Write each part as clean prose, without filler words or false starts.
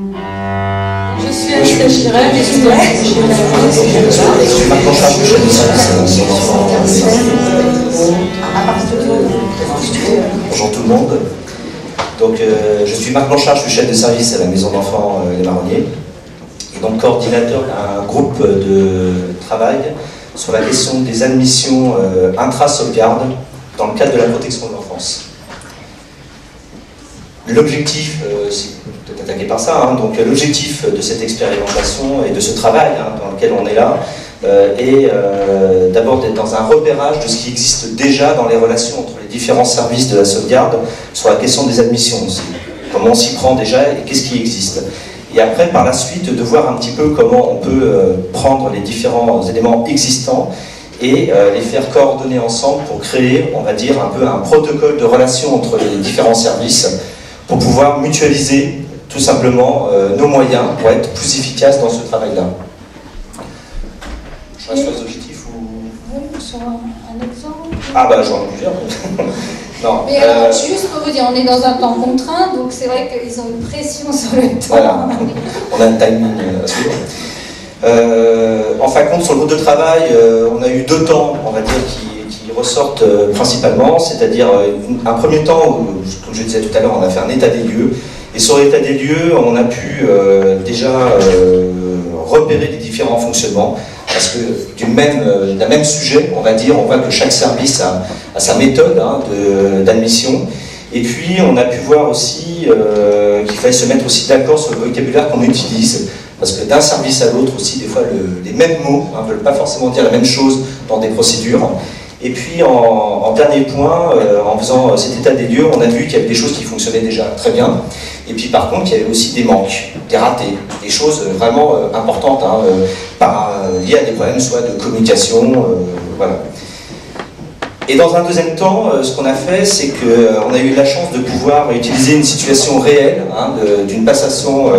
Je suis Anita Chirac, je suis Marc Blanchard, je suis Bonjour tout le monde. Donc, je suis Marc Blanchard, je suis chef de service à la maison d'enfants Les Marronniers et donc coordinateur d'un groupe de travail sur la question des admissions intra-sauvegarde dans le cadre de la protection de l'enfance. L'objectif, c'est peut-être attaqué par ça, hein, donc l'objectif de cette expérimentation et de ce travail dans lequel on est là est d'abord d'être dans un repérage de ce qui existe déjà dans les relations entre les différents services de la sauvegarde sur la question des admissions aussi. Comment on s'y prend déjà et qu'est-ce qui existe. Et après, par la suite, de voir un petit peu comment on peut prendre les différents éléments existants et les faire coordonner ensemble pour créer, on va dire, un peu un protocole de relation entre les différents services pour pouvoir mutualiser tout simplement nos moyens pour être plus efficaces dans ce travail-là. Je reste sur les objectifs ou... Oui, sur un exemple. Ah bah j'en ai plusieurs. Non, mais alors, juste pour vous dire, on est dans un temps contraint, donc c'est vrai qu'ils ont une pression sur le temps. Voilà, on a un timing à suivre. En fin de compte, sur le groupe de travail, on a eu deux temps, on va dire, qui ressortent principalement, c'est-à-dire un premier temps où, comme je disais tout à l'heure, on a fait un état des lieux, et sur l'état des lieux, on a pu déjà repérer les différents fonctionnements, parce que d'un même sujet, on va dire, on voit que chaque service a sa méthode d'admission, et puis on a pu voir aussi qu'il fallait se mettre aussi d'accord sur le vocabulaire qu'on utilise, parce que d'un service à l'autre aussi, des fois, les mêmes mots ne veulent pas forcément dire la même chose dans des procédures. Et puis, en dernier point, en faisant cet état des lieux, on a vu qu'il y avait des choses qui fonctionnaient déjà très bien. Et puis, par contre, il y avait aussi des manques, des ratés, des choses vraiment importantes, liées à des problèmes soit de communication, voilà. Et dans un deuxième temps, ce qu'on a fait, c'est qu'on a eu la chance de pouvoir utiliser une situation réelle, d'une passation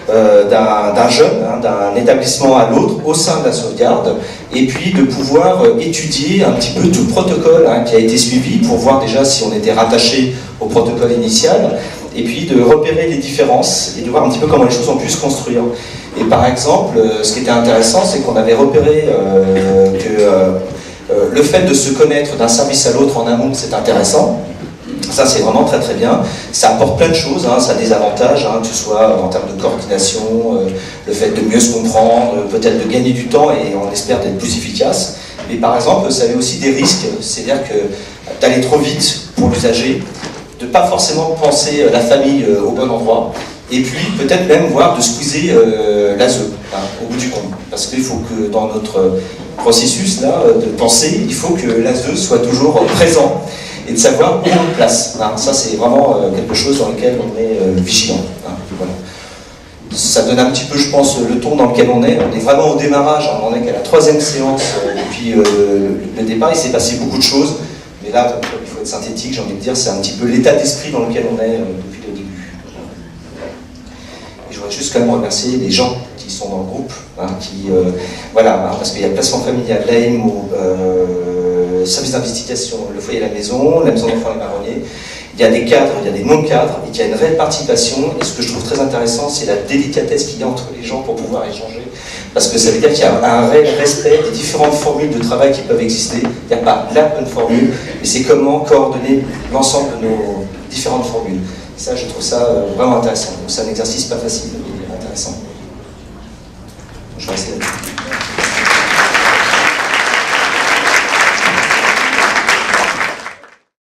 d'un jeune, d'un établissement à l'autre, au sein de la sauvegarde, et puis de pouvoir étudier un petit peu tout le protocole qui a été suivi, pour voir déjà si on était rattaché au protocole initial, et puis de repérer les différences, et de voir un petit peu comment les choses ont pu se construire. Et par exemple, ce qui était intéressant, c'est qu'on avait repéré que le fait de se connaître d'un service à l'autre en amont, c'est intéressant. Ça, c'est vraiment très très bien. Ça apporte plein de choses, ça a des avantages, que ce soit en termes de coordination, le fait de mieux se comprendre, peut-être de gagner du temps et on espère d'être plus efficace. Mais par exemple, ça a aussi des risques, c'est-à-dire que d'aller trop vite pour l'usager, de ne pas forcément penser la famille au bon endroit, et puis peut-être même voir de squeezer l'ASE au bout du compte. Parce qu'il faut que dans notre processus là, de pensée, il faut que l'ASE soit toujours présent et de savoir où on le place. Ça, c'est vraiment quelque chose dans lequel on est vigilant. Voilà. Ça donne un petit peu, je pense, le ton dans lequel on est. On est vraiment au démarrage, on est qu'à la troisième séance depuis le départ. Il s'est passé beaucoup de choses, mais là, il faut être synthétique, j'ai envie de dire, c'est un petit peu l'état d'esprit dans lequel on est depuis le début. Et je voudrais juste quand même remercier les gens qui sont dans le groupe, parce qu'il y a le placement familial, l'AMO, service d'investigation, le foyer à la maison d'enfants Les Marronniers. Il y a des cadres, il y a des non-cadres, et qu'il y a une réelle participation. Et ce que je trouve très intéressant, c'est la délicatesse qu'il y a entre les gens pour pouvoir échanger. Parce que ça veut dire qu'il y a un réel respect des différentes formules de travail qui peuvent exister. Il n'y a pas la bonne formule, mais c'est comment coordonner l'ensemble de nos différentes formules. Ça, je trouve ça vraiment intéressant. Donc c'est un exercice pas facile.